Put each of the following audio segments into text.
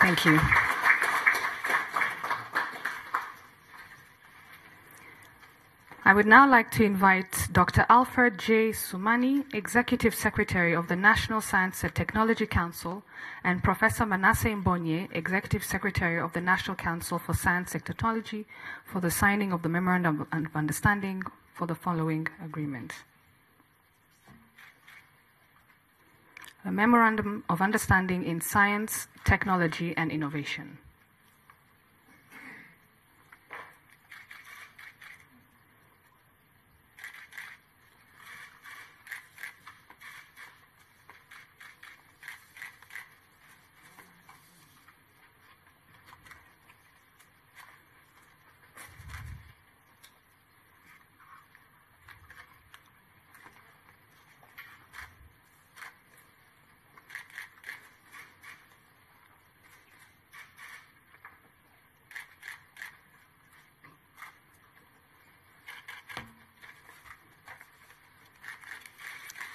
Thank you. I would now like to invite Dr. Alfred J. Sumani, Executive Secretary of the National Science and Technology Council, and Professor Manasseh Mbonye, Executive Secretary of the National Council for Science and Technology, for the signing of the Memorandum of Understanding for the following agreement. A Memorandum of Understanding in Science, Technology, and Innovation.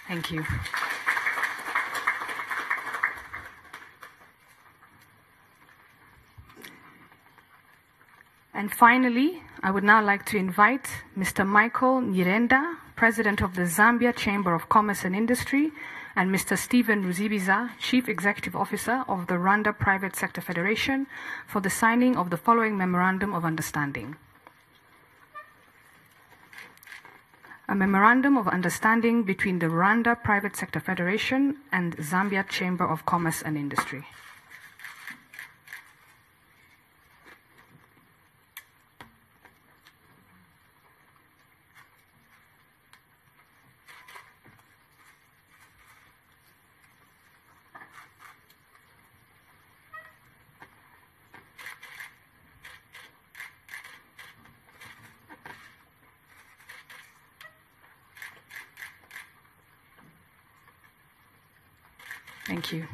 Thank you. And finally, I would now like to invite Mr. Michael Nyirenda, President of the Zambia Chamber of Commerce and Industry, and Mr. Stephen Ruzibiza, Chief Executive Officer of the Rwanda Private Sector Federation, for the signing of the following Memorandum of Understanding. A Memorandum of Understanding between the Rwanda Private Sector Federation and Zambia Chamber of Commerce and Industry. Thank you.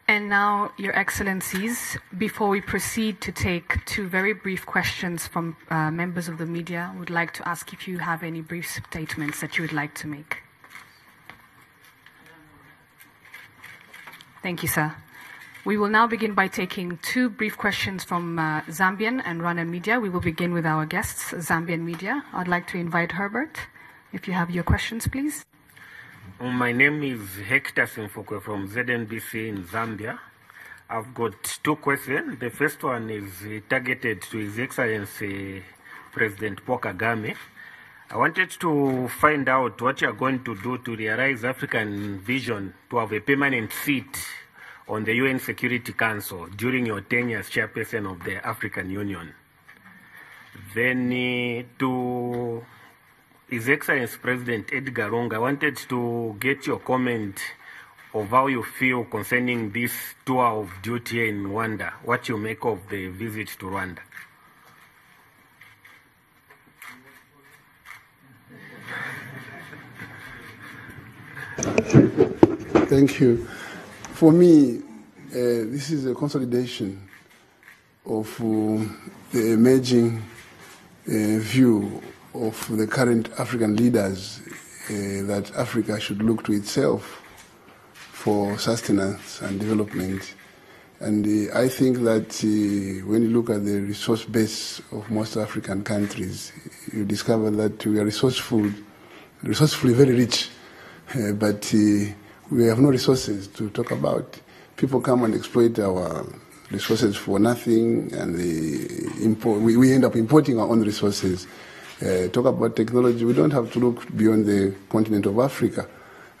And now, Your Excellencies, before we proceed to take two very brief questions from members of the media, I would like to ask if you have any brief statements that you would like to make. Thank you, sir. We will now begin by taking two brief questions from Zambian and Rwandan media. We will begin with our guests, Zambian media. I'd like to invite Herbert, if you have your questions, please. My name is Hector Simfokwe from ZNBC in Zambia. I've got two questions. The first one is targeted to His Excellency President Paul Kagame. I wanted to find out what you're going to do to realize African vision to have a permanent seat on the UN Security Council during your tenure as chairperson of the African Union. Then to His Excellency President Edgar Lungu, I wanted to get your comment of how you feel concerning this tour of duty in Rwanda, what you make of the visit to Rwanda. Thank you. For me, this is a consolidation of the emerging view of the current African leaders that Africa should look to itself for sustenance and development. And I think that when you look at the resource base of most African countries, you discover that we are resourcefully very rich, but we have no resources to talk about. People come and exploit our resources for nothing, and we end up importing our own resources. Talk about technology, we don't have to look beyond the continent of Africa.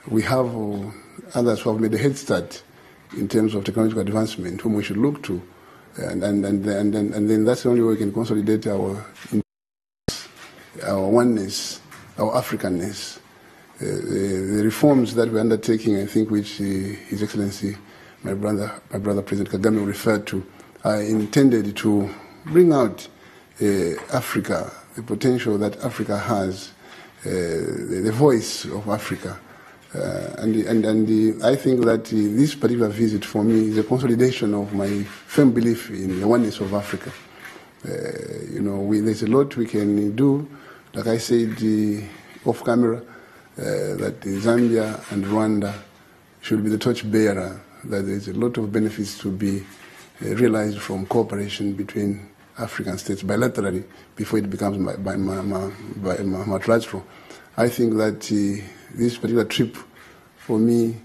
We have others who have made a head start in terms of technological advancement, whom we should look to. And then that's the only way we can consolidate our oneness, our Africanness. The reforms that we're undertaking, I think, which His Excellency, my brother President Kagame referred to, are intended to bring out Africa, the potential that Africa has, the voice of Africa. And I think that this particular visit for me is a consolidation of my firm belief in the oneness of Africa. There's a lot we can do. Like I said, off camera, that Zambia and Rwanda should be the torchbearer, that there is a lot of benefits to be realized from cooperation between African states bilaterally before it becomes multilateral. I think that this particular trip, for me,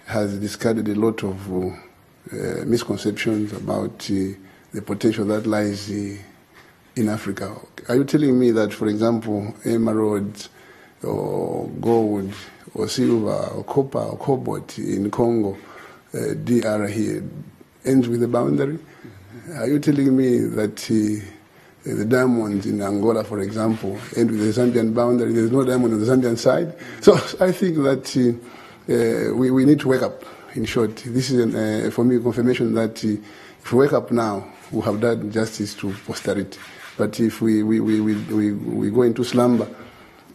has discarded a lot of misconceptions about the potential that lies in Africa. Are you telling me that, for example, emeralds or gold or silver or copper or cobalt in Congo, DR here, ends with a boundary? Are you telling me that the diamonds in Angola, for example, end with the Zambian boundary? There's no diamond on the Zambian side. So I think that we need to wake up, in short. This is, for me, a confirmation that if we wake up now, we have done justice to posterity. But if we go into slumber,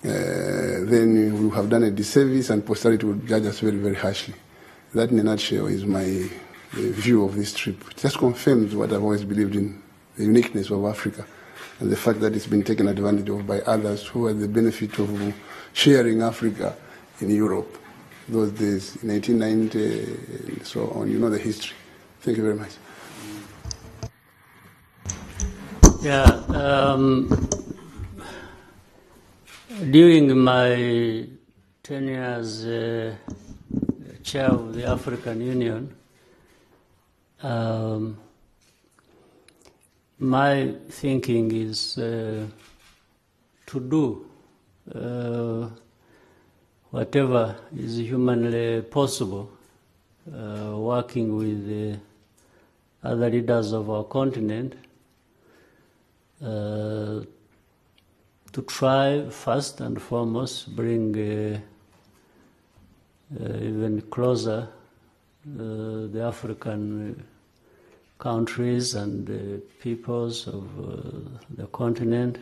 then we will have done a disservice and posterity will judge us very, very harshly. That, in a nutshell, is my view of this trip. It just confirms what I've always believed in, the uniqueness of Africa and the fact that it's been taken advantage of by others who had the benefit of sharing Africa in Europe those days, in 1890 and so on. You know the history. Thank you very much. Yeah, during my tenure as chair of the African Union, my thinking is to do whatever is humanly possible, working with other leaders of our continent, to try first and foremost bring even closer the African countries and peoples of the continent,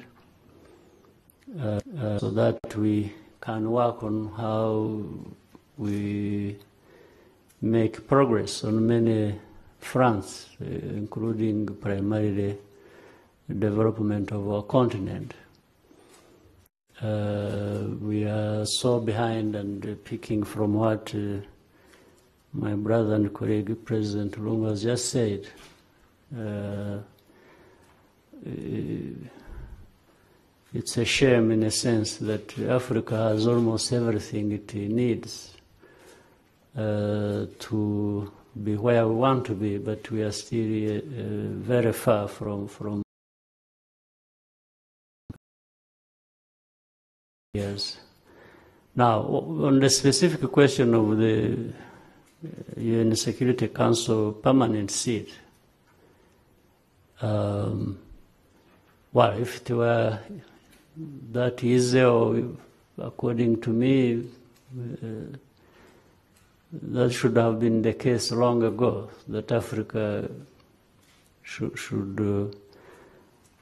so that we can work on how we make progress on many fronts, including primarily the development of our continent. We are so behind, and picking from what my brother and colleague President Lungu has just said, it's a shame in a sense that Africa has almost everything it needs to be where we want to be, but we are still very far from years. Now, on the specific question of the UN Security Council permanent seat, well, if it were that easy, or according to me, that should have been the case long ago, that Africa should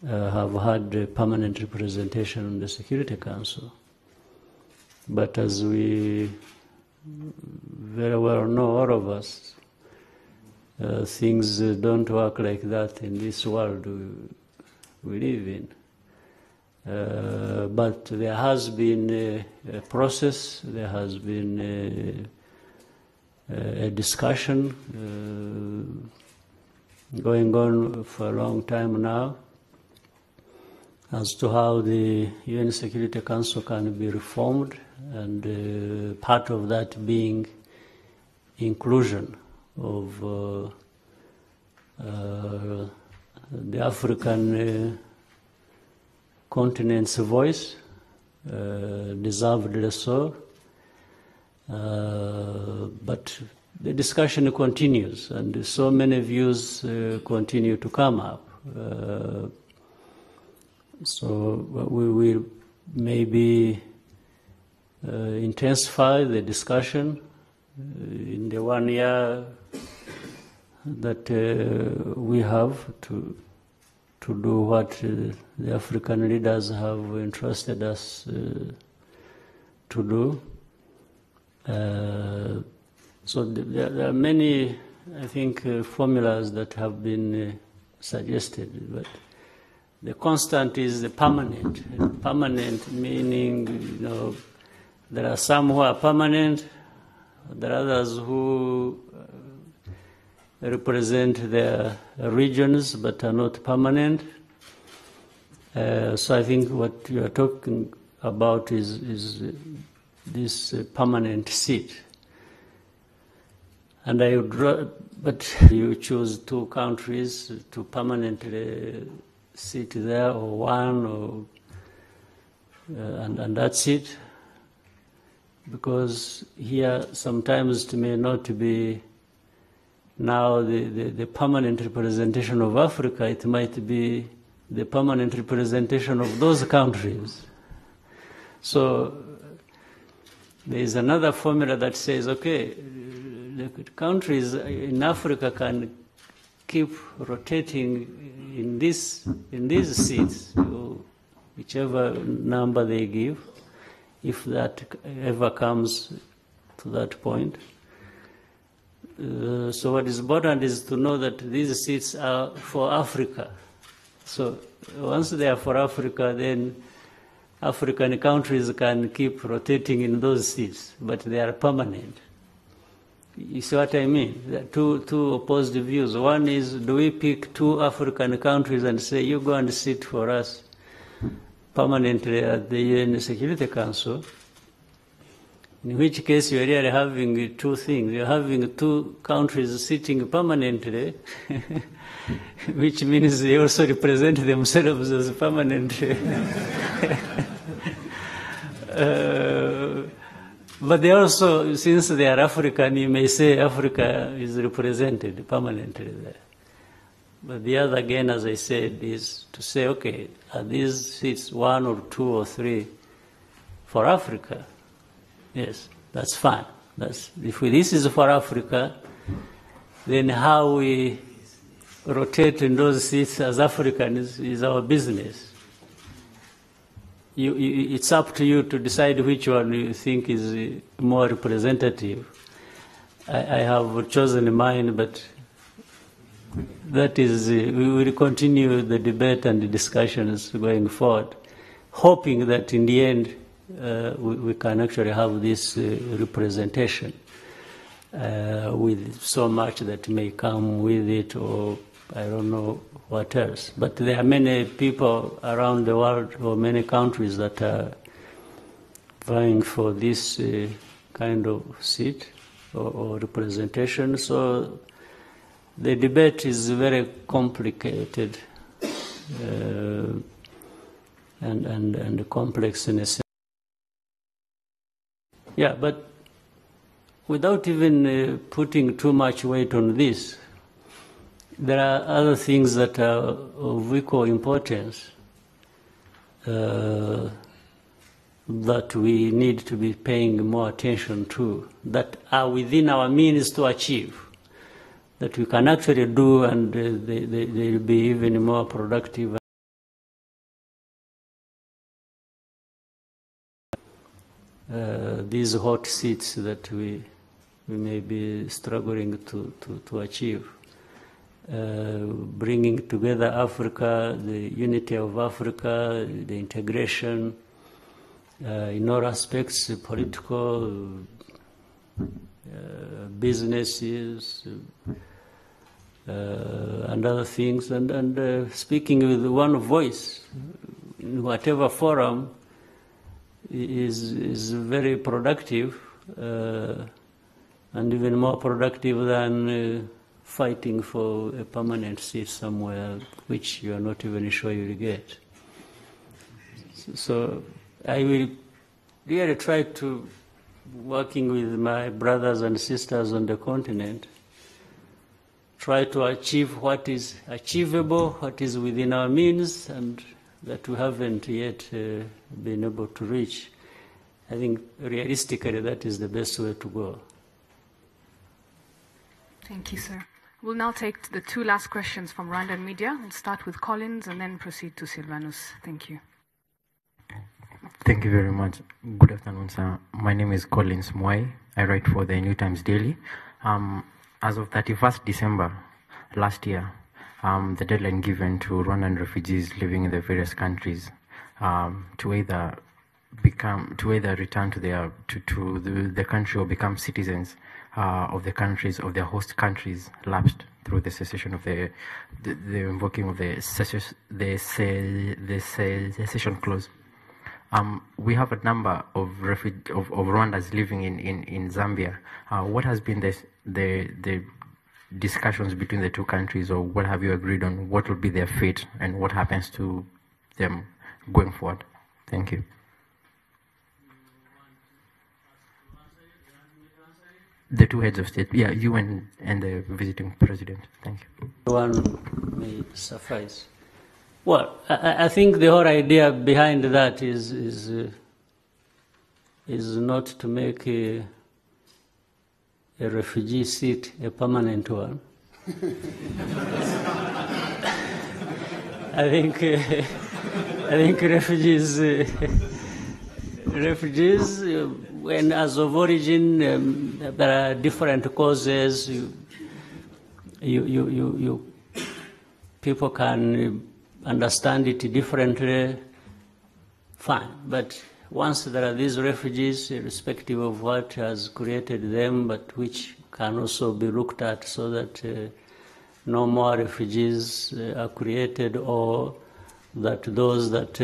have had a permanent representation in the Security Council. But as we very well know, all of us, things don't work like that in this world we live in. But there has been a process, there has been a discussion going on for a long time now as to how the UN Security Council can be reformed, and part of that being inclusion of the African continent's voice, deservedly so. But the discussion continues, and so many views continue to come up. So we will maybe intensify the discussion in the 1 year that we have to do what the African leaders have entrusted us to do. So there are many, I think, formulas that have been suggested, but the constant is the permanent permanent, meaning, there are some who are permanent, there are others who represent their regions but are not permanent. So I think what you are talking about is this permanent seat. And but you choose two countries to permanently sit there, or one, and that's it. Because here sometimes it may not be now the permanent representation of Africa, it might be the permanent representation of those countries. So there is another formula that says, okay, the countries in Africa can keep rotating in these seats, whichever number they give, if that ever comes to that point. So what is important is to know that these seats are for Africa. So once they are for Africa, then African countries can keep rotating in those seats, but they are permanent. You see what I mean? There are two opposed views. One is, do we pick two African countries and say, you go and sit for us permanently at the UN Security Council? In which case you are really having two things. You're having two countries sitting permanently, which means they also represent themselves as permanent. But they also, since they are African, you may say Africa is represented permanently there. But the other, again, as I said, is to say, okay, are these seats one or two or three for Africa? Yes, that's fine. If this is for Africa, then how we rotate in those seats as Africans is our business. It's up to you to decide which one you think is more representative. I have chosen mine, but that is, we will continue the debate and the discussions going forward, hoping that in the end we can actually have this representation with so much that may come with it, or I don't know what else. But there are many people around the world, or many countries, that are vying for this kind of seat or representation. So the debate is very complicated and complex in a sense. Yeah, but without even putting too much weight on this, there are other things that are of equal importance that we need to be paying more attention to, that are within our means to achieve, that we can actually do, and they'll be even more productive. These hot seats that we may be struggling to achieve. Bringing together Africa, the unity of Africa, the integration in all aspects, political, businesses, and other things, and speaking with one voice in whatever forum is very productive, and even more productive than fighting for a permanent seat somewhere which you are not even sure you will get. So I will really try to, working with my brothers and sisters on the continent, try to achieve what is achievable, what is within our means, and that we haven't yet been able to reach. I think realistically that is the best way to go. Thank you, sir. We'll now take the two last questions from Rwandan media. We'll start with Collins and then proceed to Silvanus. Thank you. Thank you very much. Good afternoon, sir. My name is Collins Mwai. I write for the New Times Daily. As of 31st December last year, the deadline given to Rwandan refugees living in the various countries to either return to the country or become citizens of the countries of their host countries lapsed through the cessation of the invoking of the cessation clause. We have a number of Rwandans living in Zambia. What has been the discussions between the two countries, or what have you agreed on? What will be their fate, and what happens to them going forward? Thank you. The two heads of state, yeah, you and the visiting president. Thank you. One may suffice. Well, I think the whole idea behind that is not to make a refugee seat a permanent one. I think refugees, when as of origin, there are different causes. People can understand it differently. Fine, but once there are these refugees, irrespective of what has created them, but which can also be looked at so that no more refugees are created, or that those that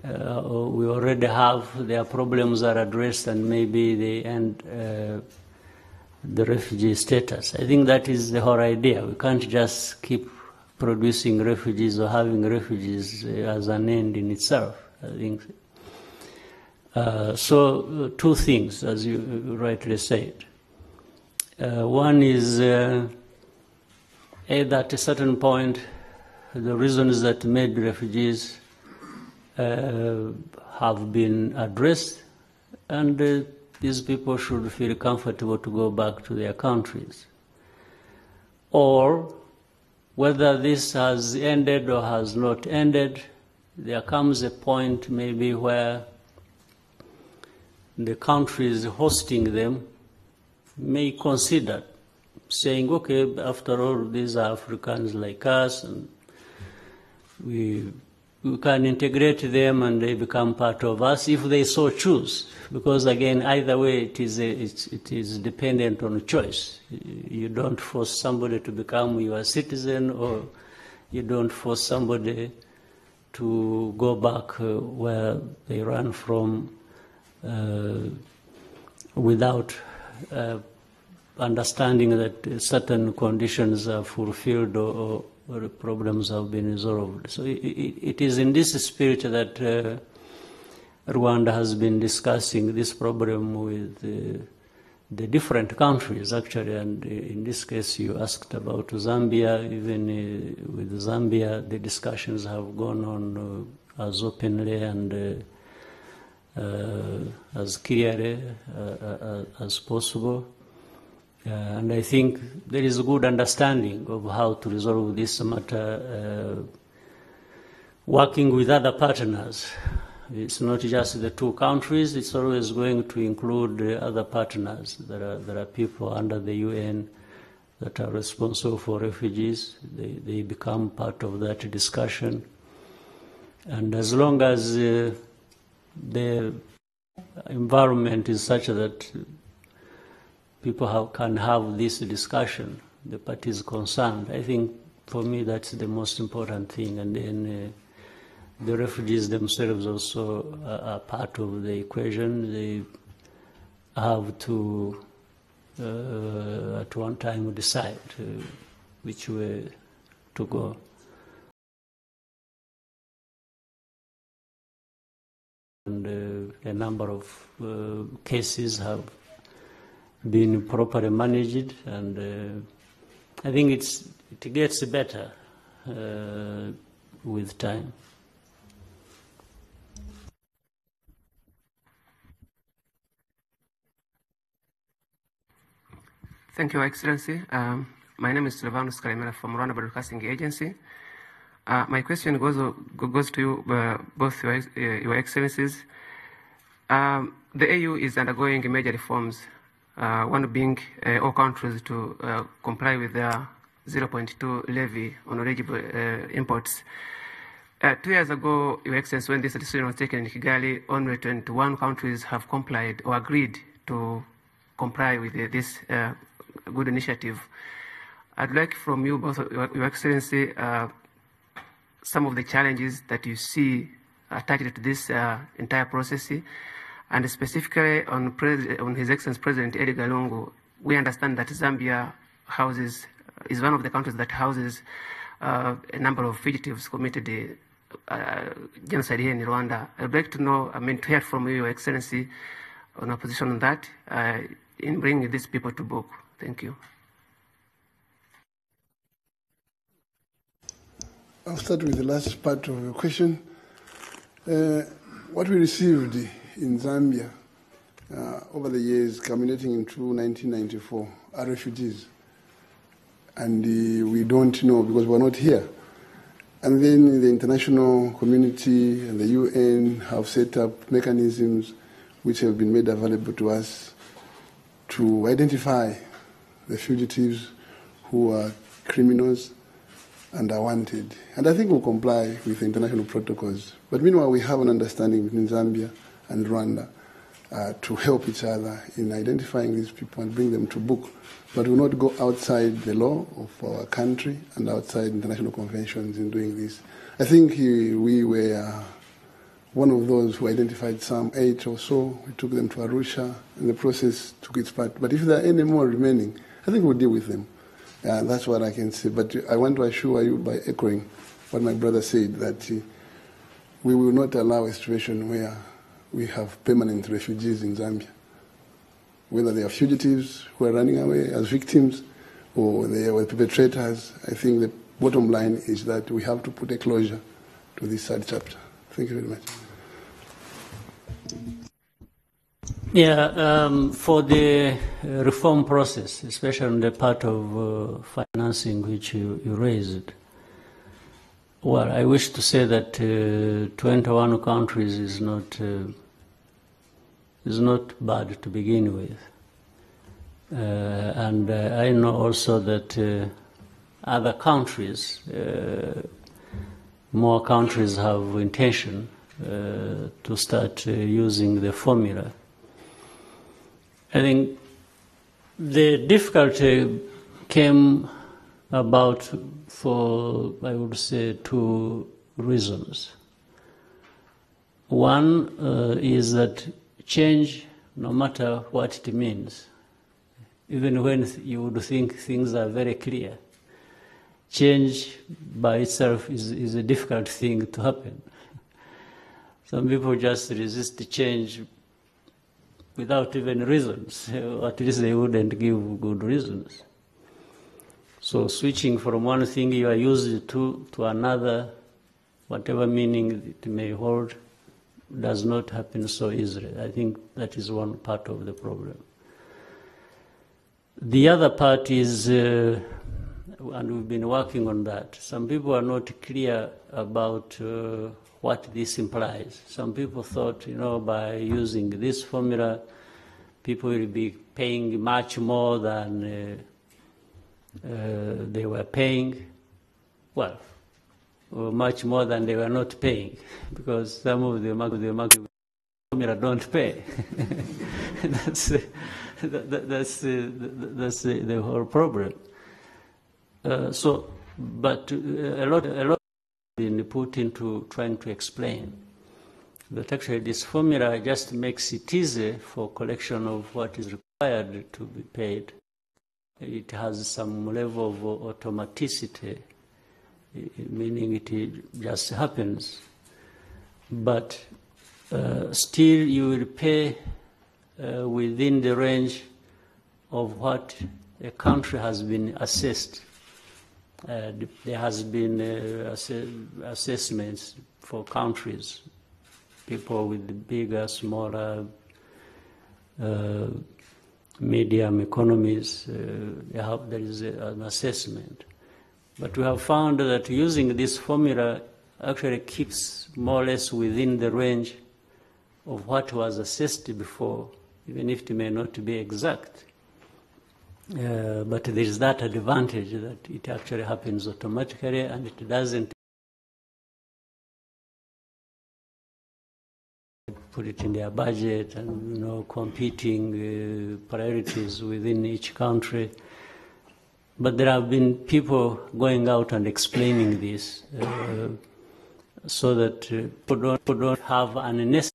we already have, their problems are addressed and maybe they end the refugee status. I think that is the whole idea. We can't just keep producing refugees or having refugees as an end in itself. I think so. Two things, as you rightly said. One is either at a certain point, the reasons that made refugees have been addressed, and these people should feel comfortable to go back to their countries. Or whether this has ended or has not ended, there comes a point maybe where the countries hosting them may consider saying, okay, after all, these are Africans like us, and we can integrate them and they become part of us if they so choose. Because again, either way, it is dependent on choice. You don't force somebody to become your citizen, or you don't force somebody to go back where they ran from without understanding that certain conditions are fulfilled or problems have been resolved. So it is in this spirit that Rwanda has been discussing this problem with the different countries, actually. And in this case, you asked about Zambia. Even with Zambia, the discussions have gone on as openly and as clearly as possible. And I think there is a good understanding of how to resolve this matter, working with other partners. It's not just the two countries, it's always going to include other partners. There are people under the UN that are responsible for refugees. They become part of that discussion. And as long as the environment is such that people can have this discussion, the parties concerned, I think for me that's the most important thing. And then the refugees themselves also are part of the equation. They have to, at one time, decide which way to go. And a number of cases have been properly managed, and I think it gets better with time. Thank you, Excellency. My name is Silvanus Kalemera from Rwanda Broadcasting Agency. My question goes to you, both your Excellencies. The AU is undergoing major reforms, one being all countries to comply with their 0.2 levy on eligible imports. 2 years ago, Your Excellency, when this decision was taken in Kigali, only 21 countries have complied or agreed to comply with this good initiative. I'd like from you, both, Your Excellency, some of the challenges that you see attached to this entire process, and specifically on His Excellency President Edgar Lungu. We understand that Zambia is one of the countries that houses a number of fugitives committed genocide here in Rwanda. I'd like to know, to hear from you, Your Excellency, on a position on that, in bringing these people to book. Thank you. I'll start with the last part of your question. What we received in Zambia over the years, culminating into 1994, are refugees. And we don't know because we're not here. And then the international community and the UN have set up mechanisms which have been made available to us to identify the fugitives who are criminals and are wanted. And I think we'll comply with the international protocols. But meanwhile, we have an understanding between Zambia and Rwanda to help each other in identifying these people and bring them to book. But we will not go outside the law of our country and outside international conventions in doing this. I think we were one of those who identified some 8 or so. We took them to Arusha, and the process took its part. But if there are any more remaining, I think we'll deal with them. That's what I can say. But I want to assure you by echoing what my brother said, that we will not allow a situation where we have permanent refugees in Zambia. Whether they are fugitives who are running away as victims or they are perpetrators, I think the bottom line is that we have to put a closure to this sad chapter. Thank you very much. Yeah, for the reform process, especially on the part of financing which you raised, well, I wish to say that 21 countries is not bad to begin with. And I know also that other countries, more countries have intention to start using the formula. I think the difficulty came about for, I would say, 2 reasons. One is that change, no matter what it means, even when you would think things are very clear, change by itself is a difficult thing to happen. Some people just resist the change without even reasons, or at least they wouldn't give good reasons. So switching from one thing you are used to another, whatever meaning it may hold, does not happen so easily. I think that is one part of the problem. The other part is, and we've been working on that, some people are not clear about what this implies. Some people thought, by using this formula, people will be paying much more than they were paying. Well, much more than they were not paying, because some of the market formula don't pay. that's the whole problem. But a lot has been put into trying to explain that actually this formula just makes it easy for collection of what is required to be paid. It has some level of automaticity, meaning it just happens. But still you will pay within the range of what a country has been assessed. There has been assessments for countries, people with bigger, smaller, medium economies. There is an assessment. But we have found that using this formula actually keeps more or less within the range of what was assessed before, even if it may not be exact. But there is that advantage that it actually happens automatically and it doesn't put it in their budget and competing priorities within each country. But there have been people going out and explaining this so that people don't have an unnecessary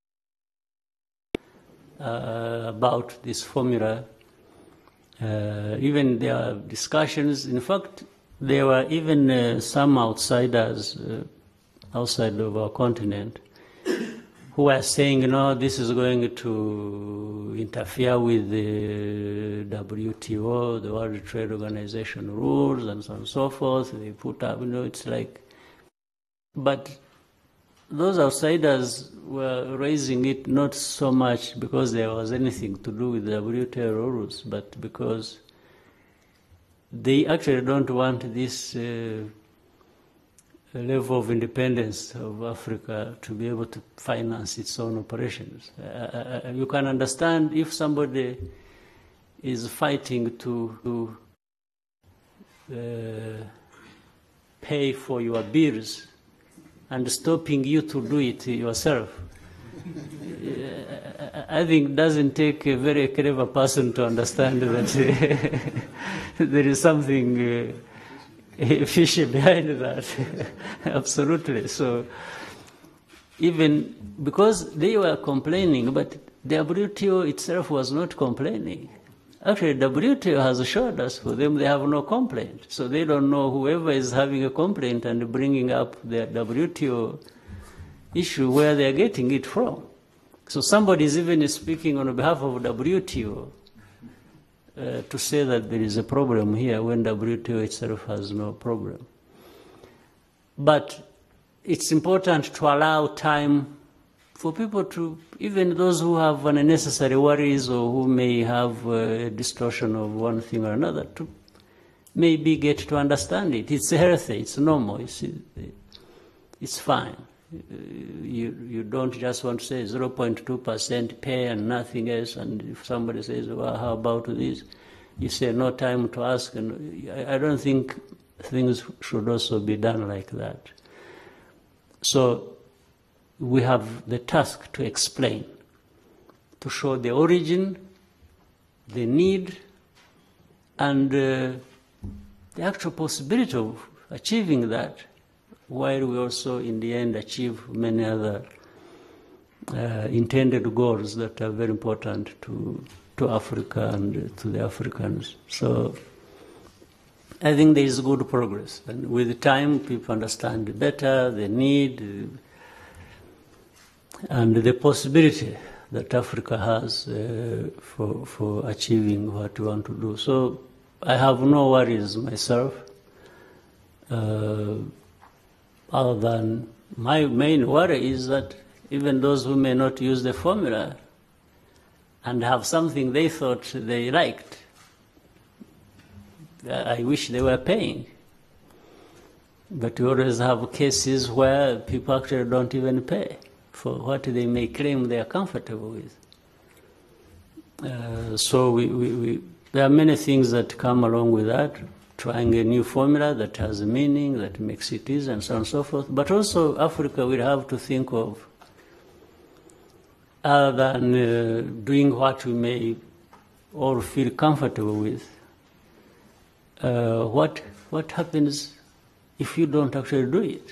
about this formula. Even there are discussions. In fact, there were even some outsiders outside of our continent who are saying, this is going to interfere with the WTO, the World Trade Organization rules, and so on and so forth. They put up, it's like, but those outsiders were raising it not so much because there was anything to do with the WTO rules, but because they actually don't want this level of independence of Africa to be able to finance its own operations. You can understand if somebody is fighting to pay for your bills and stopping you to do it yourself. I think it doesn't take a very clever person to understand that there is something fishy behind that. Absolutely. So even because they were complaining, but the WTO itself was not complaining. Actually, WTO has assured us for them they have no complaint. So they don't know whoever is having a complaint and bringing up the WTO issue where they're getting it from. So somebody is even speaking on behalf of WTO to say that there is a problem here when WTO itself has no problem. But it's important to allow time for people to, even those who have unnecessary worries or who may have a distortion of one thing or another, to maybe get to understand it. It's healthy, it's normal, it's fine. You don't just want to say 0.2% pay and nothing else, and if somebody says, well, how about this? You say no time to ask, and I don't think things should also be done like that. So we have the task to explain, to show the origin, the need, and the actual possibility of achieving that, while we also, in the end, achieve many other intended goals that are very important to Africa and to the Africans. So I think there is good progress. And with time, people understand better the need and the possibility that Africa has for achieving what we want to do. So I have no worries myself. Other than my main worry is that even those who may not use the formula and have something they thought they liked, I wish they were paying. But we always have cases where people actually don't even pay for what they may claim they are comfortable with. So there are many things that come along with that. Trying a new formula that has a meaning, that makes it easy, and so on and so forth. But also Africa will have to think of, other than doing what we may all feel comfortable with, what happens if you don't actually do it,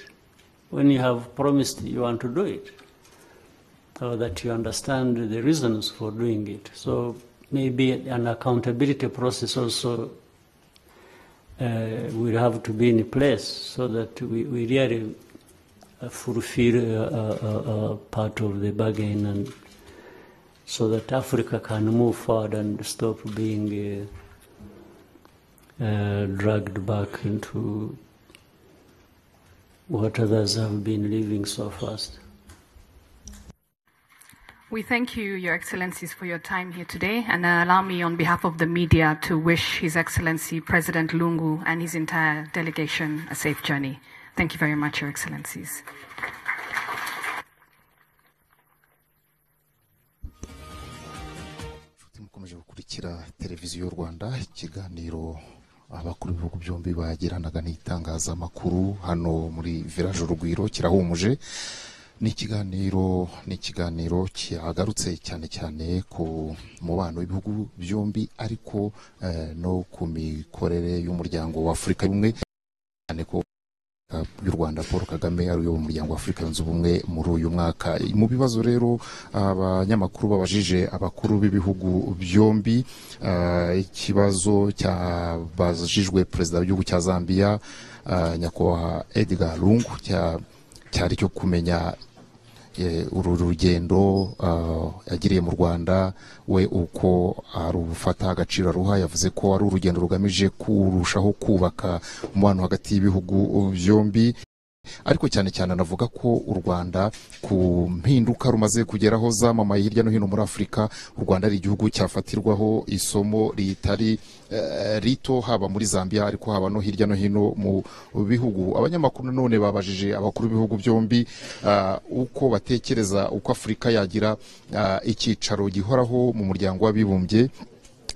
when you have promised you want to do it, or that you understand the reasons for doing it. So maybe an accountability process also will have to be in place so that we really fulfill part of the bargain, and so that Africa can move forward and stop being dragged back into what others have been living so fast. We thank you, Your Excellencies, for your time here today, and allow me on behalf of the media to wish His Excellency President Lungu and his entire delegation a safe journey. Thank you very much, Your Excellencies. mukomeje gukurikira televiziyo Rwanda, ikiganiro abakuru b'ibihugu byombi bagiranaga n'itangazamakuru hano muri village Urugwiro kirahumuje. ni ikiganiro cyagarutse cyane cyane ku mubano w'ibihugu byombi ariko no ku mikorere y'umuryango wa Afurika y'Ubumwe cyane ko y'u Rwanda Paul Kagame ari uyo muryango wa Afurika yunze ubumwe muri uyu mwaka. Mu bibazo rero abanyamakuru babajije abakuru b'ibihugu byombi, ikibazo cyabajijwe perezida w'igihugu cya Zambia nyakubahwa Edgar Lungu cyari cyo kumenya uru rugendo yagiriye mu Rwanda we uko arufata agaciro ruha. Yavuze ko ari urugendo rugamije kurushaho kubaka umubano hagati y'ibihugu byombi, ariko cyane cyane anavuga ko u Rwanda ku mpinduka rumaze kugeraho zamamaye hirya no hino muri Afurika, u Rwanda ari igihugu cyafatirwaho isomo ritari rito haba muri Zambia ariko haba no hirya no hino mu bihugu. Abanyamakuru none babajije abakuru b'ibihugu byombi uko batekereza uko Afurika yagira icyicaro gihoraho mu muryango w'abibumbye.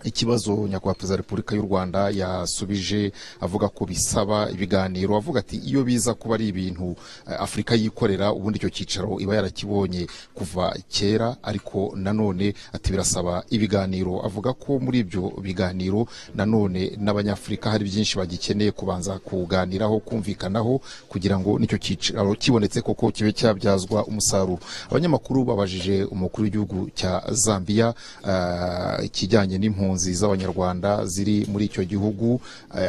Ikibazo nyakubahwa perezida wa Repubulika y'u Rwanda yasubije avuga ko bisaba ibiganiro, avuga ati iyo biza kuba ari ibintu Afurika yikorera ubundi icyo cyicaro iba yarakibonye kuva kera, ariko nanone ati birasaba ibiganiro. Avuga ko muri ibyo biganiro nanone n'abanyafurika hari byinshi bagikeneye kubanza kuganiraho, kumvikanaho kugira ngo nicyo cyicaro kibonetse koko kibe cyabyazwa umusaruro. Abanyamakuru babajije umukuru w'igihugu cya Zambia ikijyanye n'impunzi z'abanyarwanda ziri muri icyo gihugu,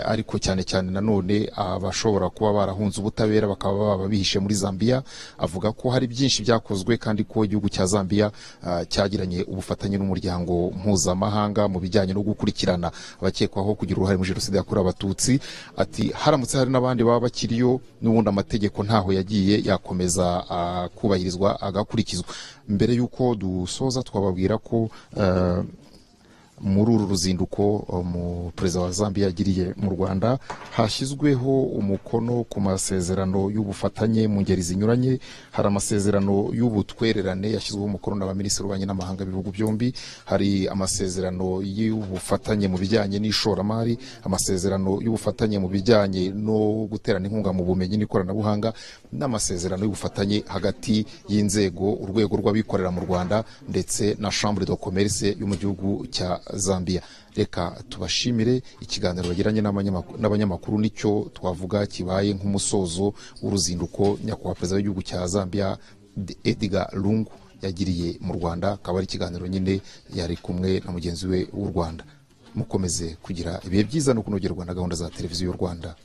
ariko cyane cyane nanone abashobora kuba barahunze ubutabera bakaba baba bihishe muri Zambia. Avuga ko hari byinshi byakozwe kandi ko igihugu cya Zambia cyagiranye ubufatanye n'umuryango mpuzamahanga mu bijyanye no gukurikirana abakekwaho kugira uruhare muri jenoside yakorewe Abatutsi. Ati haramutse hari n'abandi baba bakiriyo n'ubundi amategeko ntaho yagiye yakomeza kubahirizwa agakurikizwa. Mbere y'uko dusoza twababwira ko muri uru ruzinduko perezida wa Zambia yagiriye mu Rwanda hashyizweho umukono ku masezerano y'ubufatanye mu ngeri zinyuranye. Hari amasezerano y'ubutwererane yashyizweho umukono n'abaminisitiri b'ububanyi n'amahanga b'ibihugu byombi, hari amasezerano y'ubufatanye mu bijyanye n'ishoramari, amasezerano y'ubufatanye mu bijyanye no guterana inkunga mu bumenyi n'ikoranabuhanga, n'amasezerano y'ubufatanye hagati y'inzego urwego rw'abikorera mu Rwanda ndetse na Chambre de Commerce yo mu gihugu cya Zambia. Reka tubashimire ikiganiro bagiranye n'abanyamakuru, nicyo twavuga kibaye nk'umusozo w'uruzinduko nyakubahwa perezida w'igihugu cya Zambia Edgar Lungu yagiriye mu Rwanda. Akaba ari ikiganiro nyine yari kumwe na mugenzi we w'u Rwanda. Mukomeze kugira ibihe byiza no kunogerwa na gahunda za televiziyo y'u Rwanda.